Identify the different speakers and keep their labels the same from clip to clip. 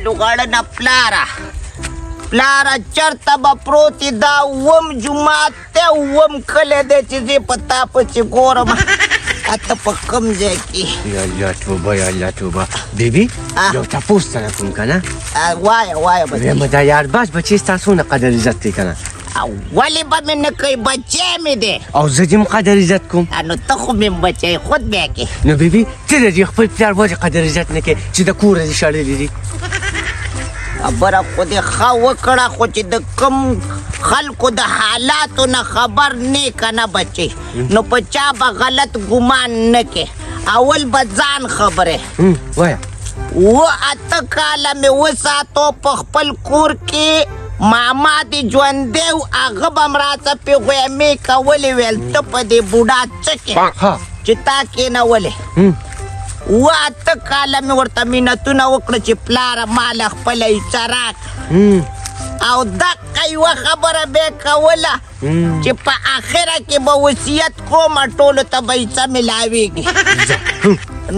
Speaker 1: لوغړنه پلاره چرته به پروت یې دا اووم جومات دی اووم کلی دی چې زه په تا پسې ګورم ته په کوم ځای کې
Speaker 2: یا الله توبه یا الله توبه بیبي یو تپوس سره کوم که نه
Speaker 1: وایه
Speaker 2: ویم دا یار باز بچې ستا څونه قدر عزت دی که نه
Speaker 1: ولې به مې نه کوي بچی مې دی
Speaker 2: او زه دې هم قدر عزت کوم
Speaker 1: نو ته خو مې بچی خود بیا کې
Speaker 2: نو بیبي ته د دې خپل پلار ولې قدر عزت نه کوې چې د کوره دې شړلي دي
Speaker 1: خبره خو دې ښه وکړه خو چې د کوم خلکو د حالاتو نه خبر نه که نه بچی نو په چا به غلط ګمان نه کې اول به ځان خبرې
Speaker 2: وایه
Speaker 1: 8 کاله مې وساتو په خپل کور کې ماما دې ژوندی و هغه به م راته پیغویمې کولې ویل ته په دې بوډا څه کې چې تا کېنولې 8 کاله مې ورته منتونه وکړه چې پلاره ماله خپله حصه راکړه او دقه یوه خبره به یې کوله چې په آخره کې به وصیت کومه ټولو ته به حصه میلاویږي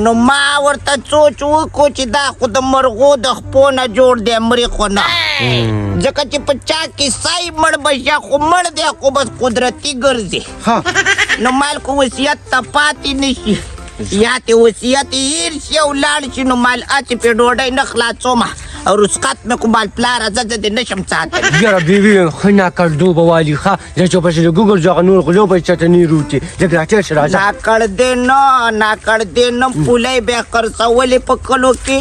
Speaker 1: نو ما ورته سوچ وکړو چې دا خو د مرغو د خپو نه جوړ دی مرې خو نه ځکه چې په چا کې سای مړ به شي خو مړ دی خو بس قدرتي ګرځي نو مال خو وصیت ته پاتې نه شي یا ته وصیت هیر شي او لاړ شي نو مال هسې پرې ډوډۍ نه خلاصومه او رسقت مې خو مال پلاره زه دې نه شم ساتلی
Speaker 2: یاره بیبي ښه ناکړ دوبه والي ښه زه چې پسې د ګوګل ځغه نور غلو به چاته نه روتې لږ راچل شه راځه
Speaker 1: ناکړ دې نه پولۍ به یې خرڅولې په کلو کې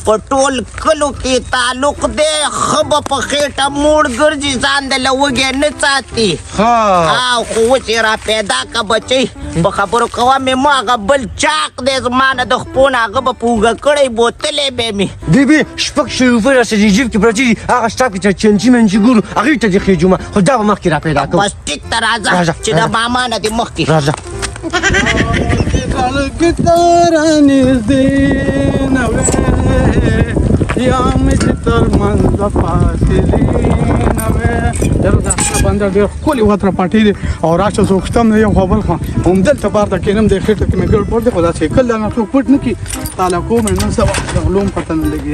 Speaker 1: په ټول کلو کې تعلق دی ښه به په خېټه موړ ګرځي ځان د له وږې نه ساتي او خو اوس یې را پیدا که بچی په خبرو کوه مې مو هغه بل چاق دی زما نه د خپو نه هغه به په اوږه کړی بوتلی به مې
Speaker 2: بیبي شپږ شریفه راسه دې جیب کې پرتې دي هغه شته کې چې چنچي منچي ګورو هغې ته دې خېجومه خو دا به مخکې را پیدا کوم
Speaker 1: بس ټیک ته راځه چې د ماما نه دې مخکې
Speaker 2: راځه
Speaker 3: یا مې چې تر منځه فاصلې نه وې دا بنده ډېر ښکلي وتره پټې دي او راشه څوک شته هم نه یو خو بل خوا همدلته بار ته کښېنم دې خېټه کې مې ګړبړ دی خو دا سیکل نه څوک پټ نه کړي تاله کوم نن سبا د غلو هم پته نه لګي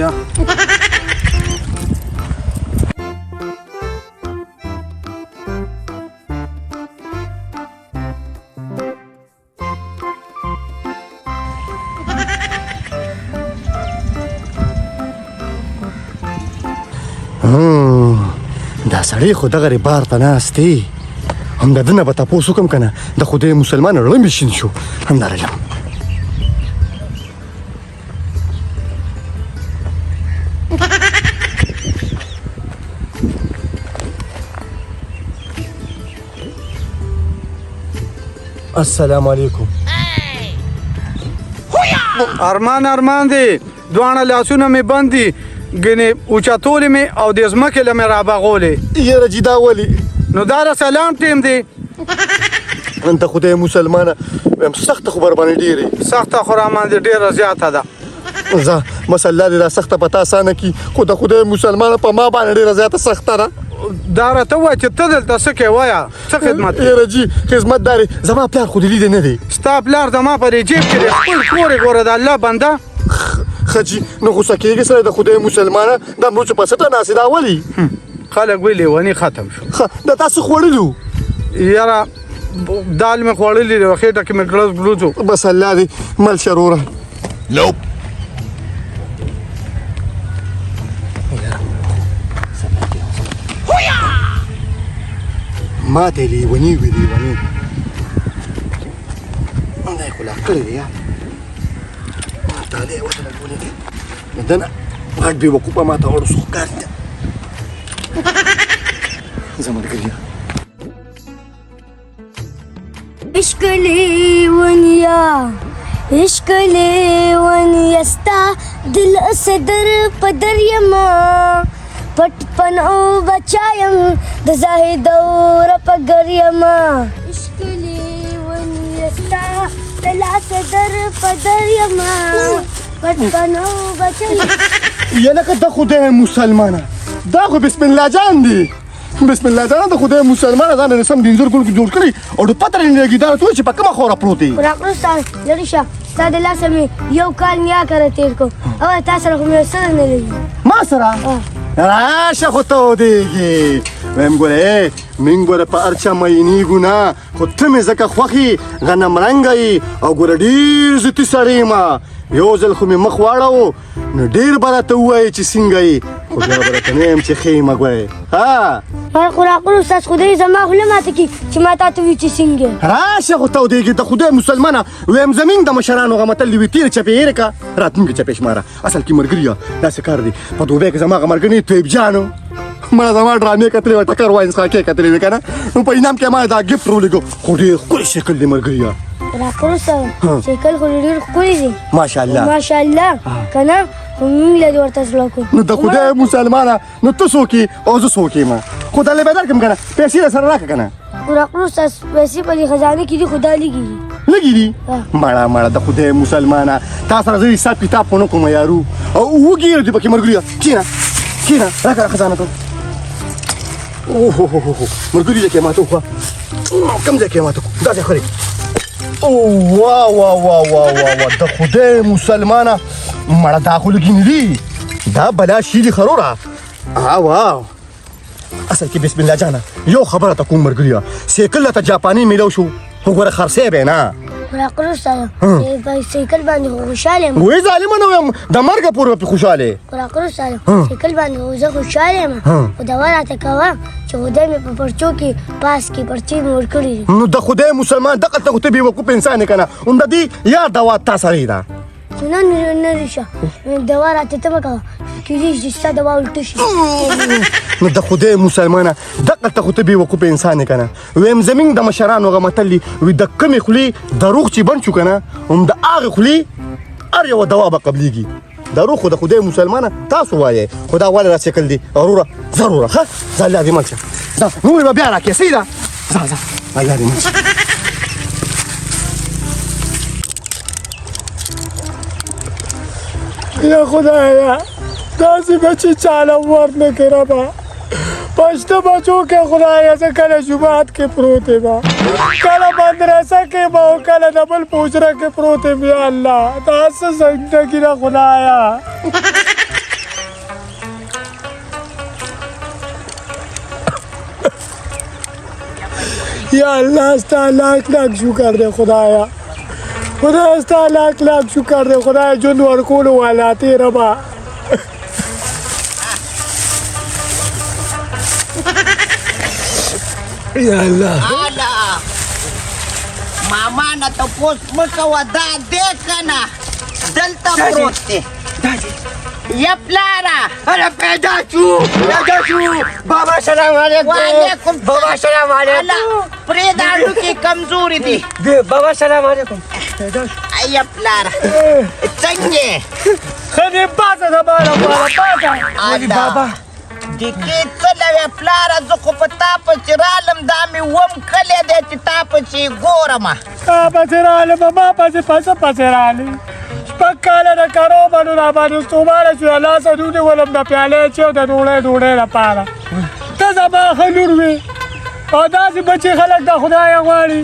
Speaker 4: دا سړی خو دغه بار ته ناست دی هم د ده نه به تپوس وکړم که نه د خدای مسلمان زړه مې شین شو همدارنګه السلام علیکم
Speaker 3: ارمان دی دواړه لاسونه مې بند دي ګنې اوچتولې مې او د ځمکې له مې رابغولې
Speaker 4: یاره جي دا ولې
Speaker 3: نو دا را سلام ټیم دی
Speaker 4: انت خدای مسلمانه وایم سخته خو برباندې ډېرې
Speaker 3: سخته خو راباندې ډېره زیاته ده
Speaker 4: ځه مسله دې را سخته په تا اسانه کي خو د خدای مسلمانه په ما باندې ډېره زیاته سخته ده
Speaker 3: دا راته ووایه چې ته دلته څه کوې وایه څه خدمت
Speaker 4: یاره جي خدمت دارې زما پلار خو دې لیدی نه دی
Speaker 3: ستا پلار زما په دې جیب کې دی خپل کور یې ګوره د الله بنده
Speaker 4: خجي نو غوسه کېږي سره د خدای مسلمانه دا مروچو په سټه ناستې دا ولې
Speaker 3: خلک وایي لیوني ختم شو
Speaker 4: دا تاسو خوړلي وو
Speaker 3: یاره دال مې خوړلي دی خېټه کې مې ګړز ګلوز و
Speaker 4: بس الله دې مل شروره ما ته لیوني وي لیوني دا یې خو لا کړی دی طالع وطن البولي دنا غاد بيوقوبة ما تهور سكر زمان كريا
Speaker 5: عشق لي ونيا ستا دل صدر پدر يما پټ پنو بچایم د زاهد اور پګر يما عشق لي ونيا ستا دل صدر پدر يما پټ پنو بچایم
Speaker 4: یلکه د خدای مسلمانه دا خو بسم الله جان دی بسم الله جانه د خدای مسلمان ځان نه سم دینزور ګل جوړ کړی او د پتر نه لګی دا ته چې په کومه خوره پروت دی
Speaker 5: قرآن استاد لري شه استاد الله سمي یو کال نیا کړه تیر کو او تاسو سره کوم سره نه لګي
Speaker 4: ما سره راشه خو ته ودیږي ویم ګوره من ګوره په ارچا مینیږو نه خو ته مې ځکه خوښي غنم رنګه او ګوره ډېر زیاتي سړی ما یو ځل خو مې مخ واړو نو ډېر به راته ووایې چې څنګه یې خو بیا به راته نه یم چې ښه یم ګوره ها
Speaker 5: قرآن استاد خدای زما خوله ماته کی چې ما تاسو وی چې څنګه
Speaker 4: راشه خو ته ودیږي د خدای مسلمانه ویم زمین د مشرانو غه متل وی تیر چپې هېرې کا راتلونکي چپې شماره اصل کې ملګري داسې کار دی په دوبۍ کې زما هغه ملګري طیب جانو مړه زما ډرامې کتلې وه ټکر واینس خاکې کتلې وې که نه نو په انعام کې ما دا ګفټ راولېږو خو ډېر ښکلی شکل دی ملګري
Speaker 5: قرآن استاد شکل خو ډېر ښکلی دی
Speaker 4: ماشاءالله
Speaker 5: ماشاءالله که نه خو موږ له دې ورته زړه کوو
Speaker 4: نو د خدای مسلمانه نو ته څوک یې او زه څوک یم خو دلې به درکړم که نه پیسې راسره راکړه که نه
Speaker 5: قرآن استاد پیسې په دې خزانه کې دي خو دا لږې دي
Speaker 4: لږې دي مړه د خدای مسلمانه تا سره زه حساب کتاب ونه کوم یارو او وګیرو دې پکې ملګري کښېنه کښېنه راکړه خزانه ته اوهو ملګري ځای کې ماته وخوه کوم ځای کې ماته دا ځای ښه دی واه واه واه واه واه د خدای مسلمانه مړه دا خو لږې نه دي دا بلا شي دي خروره واه اصل کې بسم الله جانه یو خبره ته کوم ملګريه سیکل ته جاپاني میلو شو خو ګوره خرڅی به نه
Speaker 5: قرآن استاد په سیکل باندې خوشاله یم
Speaker 4: وایي ظالمه نه ویم د مرګه پورې به پې خوشحاله
Speaker 5: قرآن استاد سیکل باندې زه خوشاله یم خو دوا راته کوه چې خدای مې په پرچو کې پاس کې پرچې مې ورکړي دي
Speaker 4: نو د خدای مسلمان دغلته خو ته بېوقوف انسان یې که نه همدې یا دوا تا سره ده
Speaker 5: نه ریشه دوا راته ته مه کوه کېدای شي ستا دوا الټه شي
Speaker 4: نو د خدای مسلمانه دغلته خو ته بېوقوف انسان یې که نه ویم زمین د مشرانو هغه متل دي وي د کمې خولې دروغ چې بند شو که نه هم د هغې خولې هر یوه دوا به قبلیږي دروغ خو د خدای مسلمانه تاسو وایئ خو دا ولې راڅکل دي وروره ضروره ښه ځه الله دې مل شه ځه نورې به بیا راکړې صحیح ده ځه الله دې مل شه
Speaker 3: یا خدایا داسې بچی چاله ورنه کړه ربه پشته بچو کې خدایا زه کله جومات کې پروت یم کله مدرسه کې به او کله د بل په حجره کې پروت یم یا الله دا څه زندګي ده خدایا یا الله ستا لاک لاک شکر دی خدایا خدای ستا لاک لاک شکر دی خدای ژوند ورکولو والا تی ربا یا الله
Speaker 1: ماما نه تپوس مه کوه دا دی که نه دلته پروت دی یا پلاره
Speaker 2: اره پیدا شو بابا سلام علیکم
Speaker 1: وعلیکم
Speaker 2: بابا سلام علیکم
Speaker 1: پرېږده هډوکي کمزوري دي
Speaker 2: بابا سلام علیکم
Speaker 1: یا پلاره څنګه
Speaker 3: خدای بازه د بالا بالا
Speaker 2: بابا
Speaker 1: دکې څه لوې پلاره زه خو په تا پسې رالم دا مې وم کلی دی چې تا پسې ګورمه
Speaker 3: تا پسې رالم ما پسې پسې رالې شپږ کاله د کرو بڼو را باندې ستومانه شو د لاسه ونیولم د پیالې چې او د ډوډۍ لپاره ته زما ښه لور وې او داسې بچې خلک د خدایه غواړي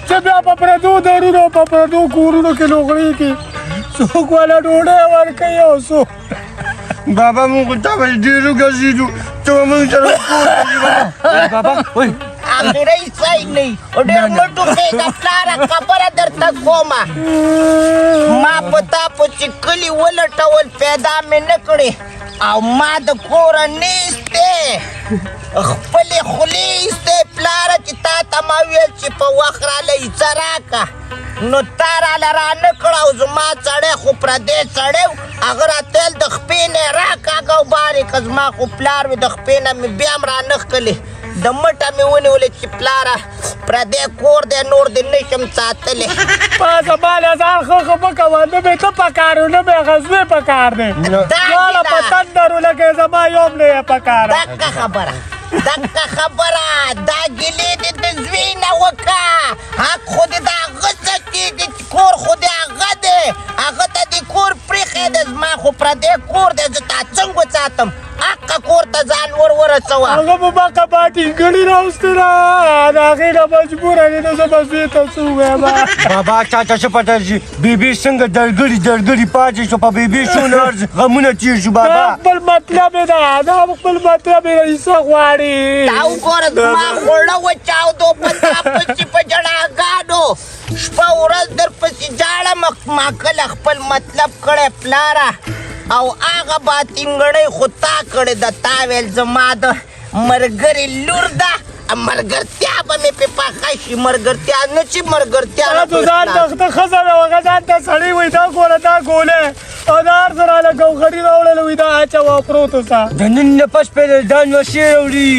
Speaker 3: چې بیا په پردو درونو په پردو کورونو کې لوغړي کې څوک والا ډوډۍ ورکوي او څوک
Speaker 2: بابا موږ ته به ډېرو ګرځېدو ته به موږ سره بابا وای
Speaker 1: اخري ځای نه ډېر مه ټوخېږه پلاره خبره درته کومه ما په تا پسې کلي ولټول پیدا مې نه کړې او ما د کوره نه ایستې خپلې خولې ایستې پلاره چې تا ته ما ویل چې په وخت راله ایڅه راکړه نو تا راله رانه کړه او زما سړی خو پردی سړی و هغه راتل د خپې نه یې راکاږه او بارې که زما خو پلار وي د خپې نه مې بیا هم رانه ښکلې د مټه مې ونیولې چې پلاره پردی کور دی نور دې نشم ساتلی
Speaker 3: پاسه بالا ځان ښه مه کوه نه مې ته پکار و نه مې هغه زوی پکار دی دواړه په تندرو لکه زما یو هم نه یې پکار
Speaker 1: دقه خبره دا ګیلې دې د زوی نه وکړه حق خو دې د هغه څه کېږي چې کور خو دې هغه دی هغه ته دې کور پرېښی دی زما خو پردی کور دی زه تا څنګه وساتم حقه کور ته ځان ورسوه
Speaker 3: هغه به ما کباټي ګړي راوستله د هغې نه مجبوره دی نو زه به زوی ته څه ووایم
Speaker 2: بابا چاته څه پته شي بیبي څنګه درګړي پاتې شو په بیبي څونه غمونه تېر شو
Speaker 3: دا
Speaker 2: بابا
Speaker 3: خپل مطلب یې ده دا خپل مطلب یې حصه غواړي
Speaker 1: دا وګوره زما خوله وچاودو په تا پسې په ژړاګانو شپه ورځ درپسې جاړم ما کله خپل مطلب کړی پلاره او هغه باتینګړۍ خو تا کړې ده تا ویل زما د ملګرې لور ده ملګرتیا به مې پې پخه شي ملګرتیا نه چې ملګرتیا نه
Speaker 3: تو ځان ته ښځه ده هغه ځان ته سړی وایي دا ګوره دا ګولې او دا هر څه راله ګوخري راوړل وایي دا اچوه پروت اوسه
Speaker 2: د نن نه پس پهله ځان وسې راوړي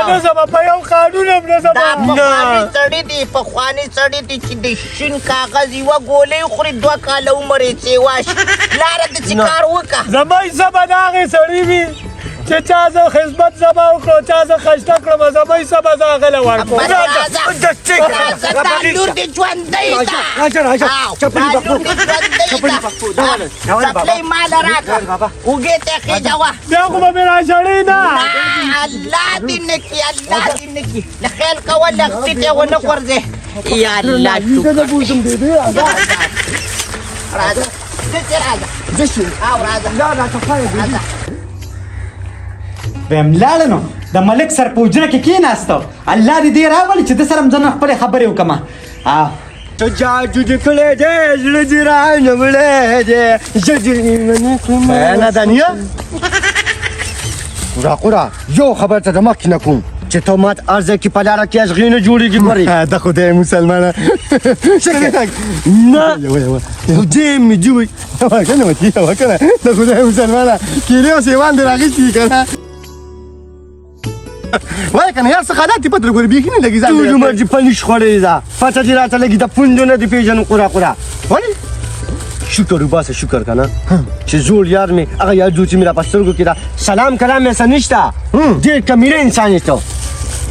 Speaker 3: نه زما په یو قانون هم نه
Speaker 1: دا
Speaker 3: زما
Speaker 1: پخواني سړي دي پخواني سړي دي چې د شین کاغذ یوه ګولۍ خوري 2 کاله عمر یې سیوا شي پلاره داسې کار وکړه
Speaker 3: زما حصه به د هغې سړي وي چې چا زه خدمت زما وکړو چا زه خشته کړم زما حصه به زه هغه له ورکړم
Speaker 1: بس راځه دا لور دې ژوندۍ ده
Speaker 2: راځه راځه چپلي
Speaker 1: دا لور دې ژوندۍ ده چپلۍ ماله راکړه اوږې ته خېژوه
Speaker 3: بیا خو به مې راژړې نه
Speaker 1: الله دې نه کړي الله دې نه کړي له خیال کوه لښتي ته ونه غورځې یا الله شکر راځه دسې راځه او راځه
Speaker 6: ویم لاړه نو د ملک سر په حجره کې کېناستو الله دې دې راولي چې د سره هم زه نه خپلې خبرې وکړم
Speaker 2: ته جادو دې کړی دی زړه دې رانیولی دی زه دې
Speaker 4: نادانیه
Speaker 2: قورا یو خبر ته د مخکې نه کوم چې ته مات ارزه کې په لاره کې ازغې نه جوړېږي ګورې
Speaker 4: د خدای مسلمانه
Speaker 2: نه خدای مې جوړ
Speaker 4: کنه وکړه د خدای مسلمانه کیلې او سیوان دې راغېستي کنه وای کنه یار څه حالات دي په درګوري بیخي نه لګي ځان
Speaker 2: ټول عمر دې پنیش خوړلی ده پته دې راته لګي د پوندو نه دې پېژنم قورا
Speaker 4: ولې
Speaker 2: شکر وباسه شکر کنه چې زوړ یار مې هغه یادو چې مې را په سترګو کې ده سلام کلام یې څه نشته ډېر کمیره انسان یې ته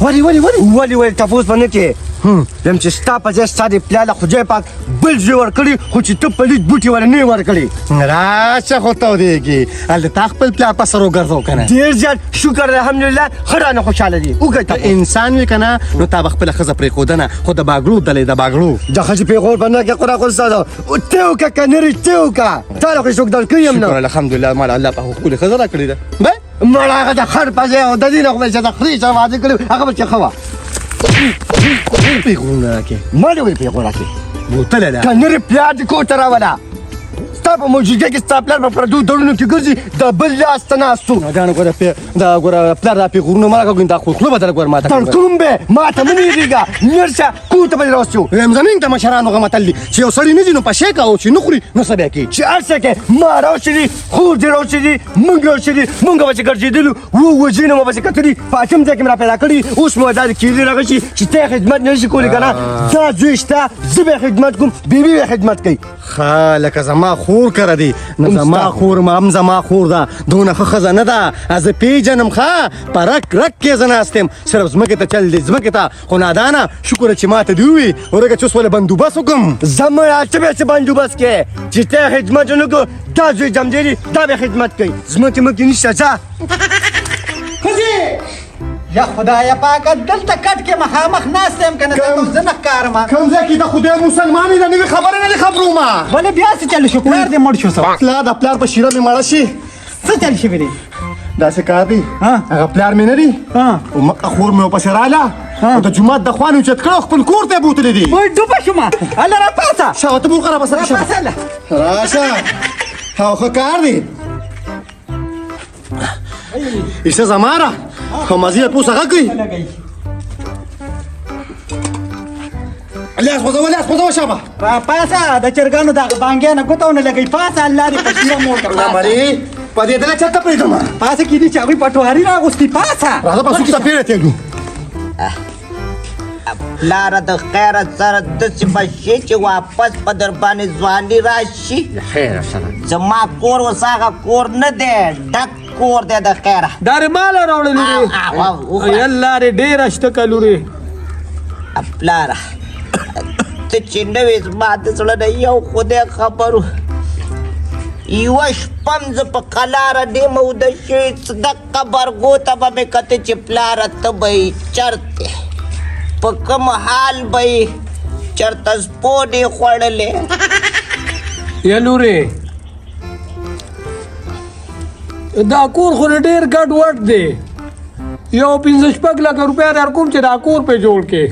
Speaker 2: ولې تپوس به نه کې ویم چې ستا په ځای ستا د پلار له خدای پاک بل زوی ورکړي خو چې ته پلیت بوټي ورله نه یې ورکړي
Speaker 4: راشه خو ته ودرېږي هلته تا خپل پلار په سر وګرځو کنه
Speaker 2: ډېر زیات شکر الحمدلله ښه رانه خوشحاله دي
Speaker 4: ته انسان وي کنه نو تا به خپله ښځه پرېښودنه خو د باګړو دلې د باګړو
Speaker 2: د ښځې پیغور به نه کې قرآن خو ستا ته وکړه که نرې ته وکړه تا له خو څوک درکړي یم نه
Speaker 4: شکر الحمدلله ماله الله په ښکلې ښځه راکړې ده
Speaker 2: مړه هغه د خر په ځای او د دې نه خو چې د خرې سره واده کړي هغه به چې ښه وه
Speaker 4: پیغورونه راکې
Speaker 2: ما دې ولې پیغور راکړې
Speaker 4: بوتله ده
Speaker 2: که نرې پلار دې کور ته راوله ستا په موجودګۍ کې ستا پلار په پردو دړونو کې ګرځي د بل لاس ته ناست و
Speaker 4: ګرانه ګوره دا ګوره پلار دا پیغورونه مه راکړه دا خو خوله بدله ګوره ما ته
Speaker 2: تړکوم به ما ته مه نېږېږه نرسه کور ته به دې راوستو
Speaker 4: ویم زمونږ د مشرانو هغه متل دي چې یو سړي نه ځي نو پشې کوه او چې نه خوري نو څه بیا کوي
Speaker 2: چې هر څه کې ما راوستلي خور دې راوستلي موږ راوستلي موږ به چې ګرځېدلو وزینه مو به چې کتلي په حاکم ځای کې مې را پیدا کړي اوس مو دا د کیلي راغی چې ته خدمت نه شي کولی که نه دا زوی شته زه به خدمت کوم بیبي به خدمت کوي
Speaker 4: ښه لکه زما خور کره دی نو زما خور هم زما خور ده دونه ښه ښځه نه ده زه پېژنم ښه په رک کې زه ناست یم صرف ځمکې ته چل دی ځمکې ته خو نادانه شکر چې ما ته دې ووي ورګه چې اوس ولې بندوبست وکړم
Speaker 2: زه مړه ته به څه بندوبست کوې چې ته خدمت ونه کړو دا زوی جمجیري دا به خدمت کوي ځمکې مکې نشته ځه
Speaker 6: ښځې یا خدایه پاکه دلته کټ کې مخامخ ناست یم که نه ته زه نه ښکارم
Speaker 4: کوم ځای کې د خدای مسلمان یې د نوې خبرې نه دې خبرومه
Speaker 6: ولې بیا څه چل شو پلار دې مړ شو څه
Speaker 4: پلار د پلار په شیره مې مړه شي
Speaker 6: څه چل شوي دی
Speaker 4: داسې کار دی هغه پلار مې نه دی او مکه خور مې ورپسې راله او د جومات د خوا مې اوچت کړه خپل کور ته یې بوتلی دي
Speaker 6: وای ډوبه شومه هله راپاڅه
Speaker 4: شاوه ته بول راباسه
Speaker 6: راپاڅه
Speaker 4: راشه او ښه کار دی ایسه زما ده خو مزې یې پوس هغه کوي لاس خوځوه شابه
Speaker 6: راپاڅه د چرګانو دغه بانګې نه ګوته ونه لګوي پاڅه الله دې په شیره موړ کړه
Speaker 4: مري په دې دله چېرته پرېږدم
Speaker 6: پاڅه کېدي چې هغوی پټواري راغوستي پاڅه
Speaker 4: راځه په سوک سپېره تېږدو
Speaker 1: پلاره د خیره سره داسې به شي چې واپس په در باندې ځواني راشي زما کور اوس هغه کور نه دی ډک کور دی د خیره
Speaker 3: دا رې ماله راوړلې
Speaker 1: وخوره.
Speaker 3: الله دې ډېره شته که لورې
Speaker 1: پلاره ته چې نه وې زما د زړه نه یو خدای خبر و یوه شپه م زه په قلاره ډېم اوده شوې دقه برګو ته به مې کته چې پلاره ته به یې چرته په کوم حال به یې چرته سپو دې خوړلې
Speaker 7: یا لورې دا کور خو ډېر ګډ وډ دی یو 15 لکه روپیا در کوم چې دا کور پې جوړ کې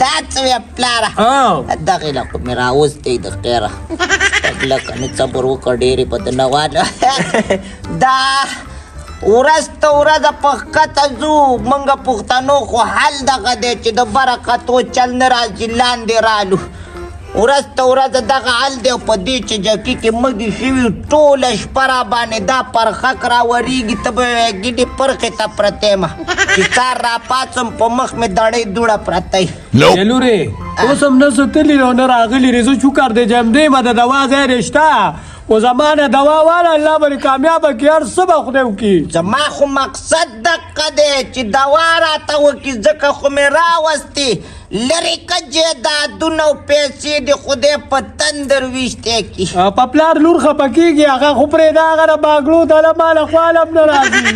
Speaker 1: دا څه وې پلاره دغې نه خو مې راوستی د خیره لکه مې صبر وکړه ډېرې په ده نه واله دا ورځ ته ورځه په ښکته ځو موږ پښتنو خو حل دغه دی چې د برکتو چل نه راځي لاندې رالو ورځ ته ورځه دغه حل دی په دې چې جکي کې مږې شوي ټوله شپه را باندې دا پرخک راورېږي ته به وایې ګیډې پرخې ته پرته یم چې سار راپاڅم په مخ مې دړۍ دوړه پرته ی
Speaker 7: یا لورې اوس هم نه ستلي او نه راغلي دی زه شکر دی چې همدې ما د دوا ځای دی شته و زما نه دوا واله الله به دې کامیابه کړي هر څه به خدای وکړي
Speaker 1: زما خو مقصد دقه دی چې دوا راته وکړي ځکه خو مې راوستې لرې که جیدادونه او پیسې د خدای په تندر ویشتی کړي
Speaker 7: په پلار لور خفه کېږي هغه خو پرېږده هغه د باګړو تله ماله خوال هم نه راځي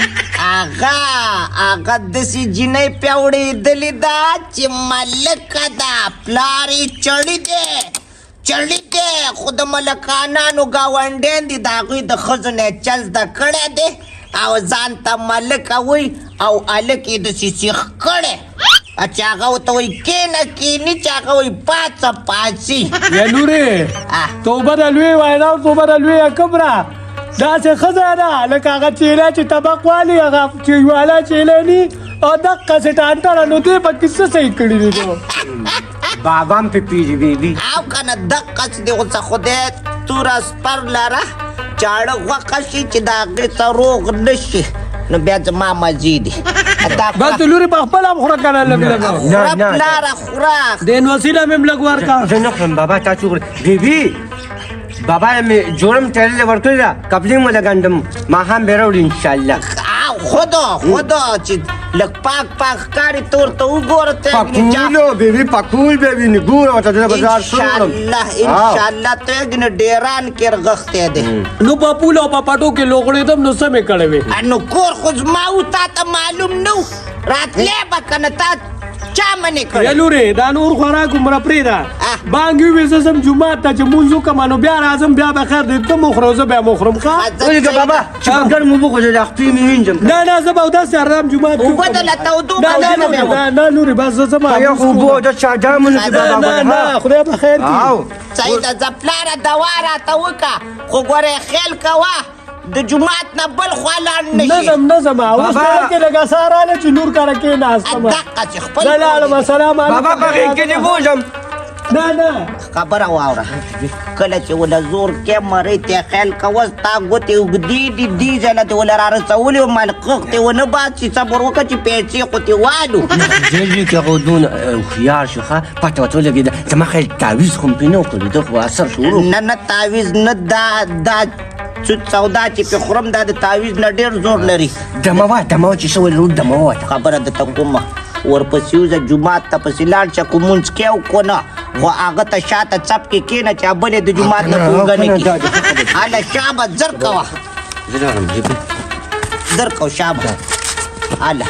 Speaker 1: هغه داسې جینۍ پیاوړېدلې ده چې ملکه ده پلار یې چړي دی خو د ملکانانو ګاونډیان دي د هغوی د ښځو نه یې چل زده کړی دی او ځان ته ملکه وایي او هلک یې داسې سیخ کړی چې هغه ورته وایي کېنه کېني چې هغه وایي پاڅه پاڅي
Speaker 7: یا لورې توبه د لوی وینا او توبه د لوی کبره داسې ښځه ده لکه هغه چیله چې طبق والي هغه چې والا چیله ني او دقسې ټانټره نو دې پکې څه صحیح کړي دي
Speaker 2: بابا م پې پیږي بیبي
Speaker 1: او که نه دقسې د اوسه خدای توره سپر لره چاړه غوښه شي چې د هغې څه روغ نه شي نو بیا زما مزې دي
Speaker 7: بس د لورې په خپله هم خوره که نه لږ لږ
Speaker 1: خوره پلاره خوره
Speaker 7: د وسیله مې هم لږ ورکړه
Speaker 2: زه نه خورم بابا تا څه وکړې بیبي بابا مې جوړم تیرلې ورکړې ده کپړې مو لګنډم ماښام به راوړي انشاءالله
Speaker 1: خدا چې لږ پاک ښکاري ته ورته وګوره
Speaker 2: پکولو بیبي پکول بیبي نه ګوره ورته د بازار شروع کړم
Speaker 1: انشاءالله ته یې نه ډېران کې رغښتی دی
Speaker 7: نو په پولو او په پټو کې لوغړېدم نو څه مې کړی وې
Speaker 1: نو کور خو زما و تا ته معلوم نه و راتلی به که نه تا چا منې
Speaker 7: یا
Speaker 1: کړی
Speaker 7: لورې دا نور خوراک عمره پرېږده بانګ وویل زه ځم جومات ته چې مونځ وکړم نو بیا راځم بیا به خیر دی ته مو خورو زه بیا مو خورم ښه
Speaker 2: ولېږه بابا چې په ګرم اوبه خو زه د خپې مې وینځم
Speaker 7: نه زه به اودس ارام جومات
Speaker 1: اوبه د له تودو
Speaker 7: نه لورې بس زه ځم
Speaker 2: یخ اوبه د چاډامونو کې بابا
Speaker 7: نه خدای به خیر کړي
Speaker 1: صحیح ده زه پلاره دوا راته وکړه خو ګورې خیال کوه د جومات نه بل خوا لاړ نه شي
Speaker 7: نظم اوس کله کې لږه ساه راغله چې نور کاره کېناستم
Speaker 1: دقسې خپل
Speaker 7: زه لاړم السلام علیکم
Speaker 2: بابا په غېږ کې دې بوځم
Speaker 7: نه
Speaker 1: خبره واوره کله چې ونه زور کې مرۍ ته خیال کوه ستا ګوتې اوږدې دي دې ځای نه دې ونه رارسولې و ملقق دې ونه باسي صبر وکړه چې پیسې خو دې والو
Speaker 2: جلبي کې هغه دونه هوښیار شو ښه پته ورته ولګېده زما خیال تعویض خو مې پرې نه وکړو ده خو اثر شروع
Speaker 1: نه تعویض نه دا سودا چې پې خورم دا د تعویض نه ډېر زور لري
Speaker 2: دمه وه چې څه ولرو دمه وه
Speaker 1: خبره درته کومه ورپسې وځه جومات ته پسې لاړ شه که مونځ کې او که نه خو هغه ته شاته څپ کې کښېنه چې بل یې د جومات نه پوږه نه کړي هله شابه زر کوه زر کوه شابه هله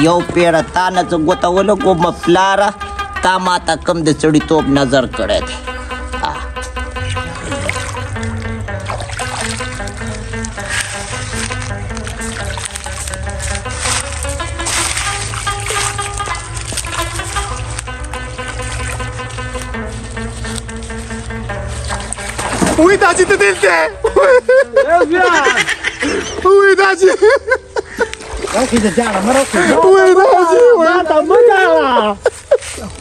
Speaker 1: یو پیره تا نه زه ګوته ولګوم پلاره تا ما ته کم د سړیتوب نظر کړی دی
Speaker 4: وای دا چې ته دلته وای دا چې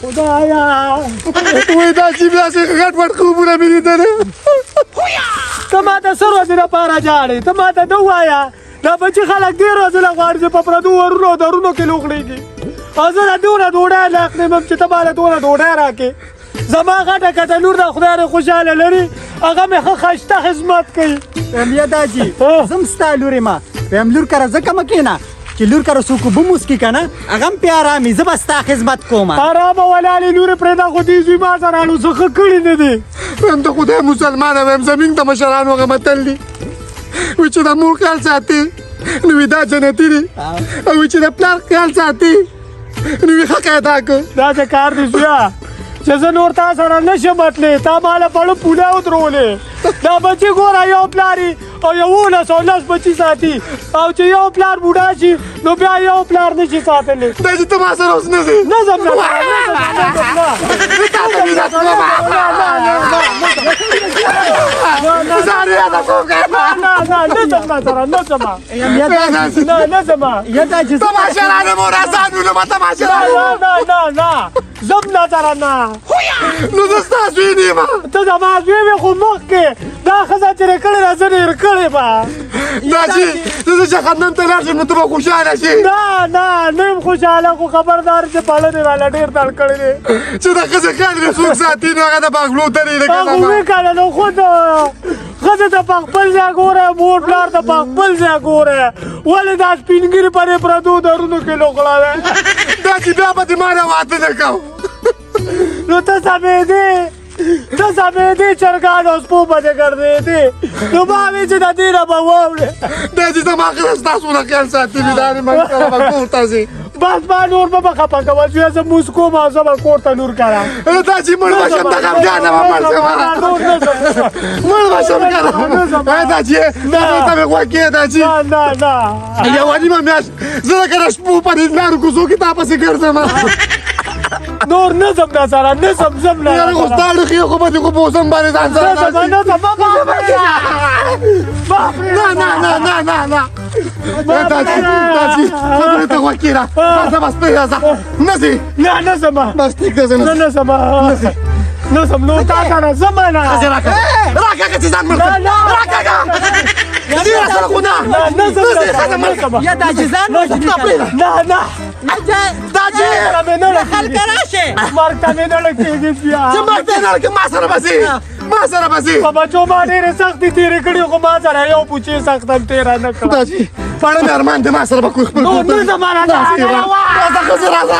Speaker 7: خدایا
Speaker 4: وای دا چې بیا چې غټ وټ خوبونه مې لیدل
Speaker 7: ته ما ته څه ورځې دپاره جاړې ته ما ته ده ووایه دا بچي خلک ډېر ورځې له غواړي چې په پردو ورونو او درونو کې لوغړېږي او زه د دونه ډوډۍ نه اخلم چې ته ماله دونه ډوډۍ راکړې زما غټه کته لور ده خدای دې خوشحاله لري هغه مې ښه ښایسته خدمت کوي
Speaker 6: ویم یا داجي زم ستا لور یم ویم لور کره ځکه مه کښېنه چې لور کره څوک اوبه موسکي که نه هغه هم پې ارامي زه به ستا خدمت کوم
Speaker 7: آرامه ولالې لورې پرېږده خو دې زوی ما سره نو څه ښه کړي نه دي
Speaker 4: ویم د خدای مسلمانه ویم زمونږ د مشرانو هغه متل دي وایي چې د مور خیال ساتي نو وي دا جنتي دي او وایي چې د پلار خیال ساتي نو وي حق ادا کړو
Speaker 7: داسې کار دی زویه چې زه نور تا سره نشم تللی تا ماله پړه پوله ودرولې دا بچي ګوره یو پلار او 11 بچي ساتي او چې یو پلار بوډا شي نو بیا یو پلار نشي ساتلی
Speaker 4: دا چې ته ما سره اوس نه ځې
Speaker 7: نظم نه
Speaker 4: تماشرانه موراسانو ما تماشرانه
Speaker 7: زم نه سره نه
Speaker 4: نو زه ستا زوی نه یم
Speaker 7: ته زما زوی وې خو مخکې دا ښځه چې رې کړې ده زه دې رې کړې به
Speaker 4: دا چې زه جهنم ته لاړ شم نو ته به خوشحاله شي
Speaker 7: نه نه یم خوشحاله خو خبردار چې پاله دې راله ډېر دړ کړی دی
Speaker 4: چې د ښځې کار دې څوک ساتي نو هغه د بنګلو ته دی
Speaker 7: هغه وکړه نو خو ښځې ته په خپل ځای ګوره مور پلار ته په خپل ځای ګوره ولې دا سپین ګیري پرې پردو درونو کې لوغړوې
Speaker 4: دا چې بیا به دې ما نه واده نه کوم
Speaker 7: نو ته سمېدې ته سمېدې چرګان او سپو به دې ګرځېدې نو ما وې چې د دې نه به واوړې
Speaker 4: دا چې زما خره ستاسو نه خیال ساتي وي دا مې سره به کور ته ځي
Speaker 7: بس ما نور به خفه کوه چې زه موس کوم او زه به کور ته نور کړم
Speaker 4: دا چې مړ به شم د غمجانه به مړ شم مړ به شم که نه دا چې ته مې غوږ کړې دا چې
Speaker 7: نه
Speaker 4: یوه نیمه میاشت زه د کره شپو په دې لارو کوڅو کې تا پسې ګرځم
Speaker 7: نور نظم در سره نظم زم نه
Speaker 4: یاره خو ستا ډخې خو به دې خو په اوسم باندې ځان سره نه دا چې خبرې ته غوږ کېږده راځه بس پرېږده نه ځې
Speaker 7: نه نه زما
Speaker 4: بس پرېږده زه
Speaker 7: نه نه زما نه زم نور تا سره زما نه
Speaker 4: راکړه چې ځان مړ کړم راکړه ځې راسره خو نه
Speaker 7: نه زما
Speaker 6: یا دا چې ځان
Speaker 7: نه نه
Speaker 6: دا چې خلک راشه
Speaker 7: مرګ ته مې نه لګېږي بیا
Speaker 4: چې مرګ ته نه لګې ما سره به ځې ما سره به ځې
Speaker 7: په بچو ما ډېرې سختې تېرې کړي خو ما سره یو پوچې سخت هم تېره نه کړه
Speaker 4: دا چې پړه مې ارمان دی ما سره به کوی خپل
Speaker 7: نو نه زما نه
Speaker 4: راځه ښځې راځه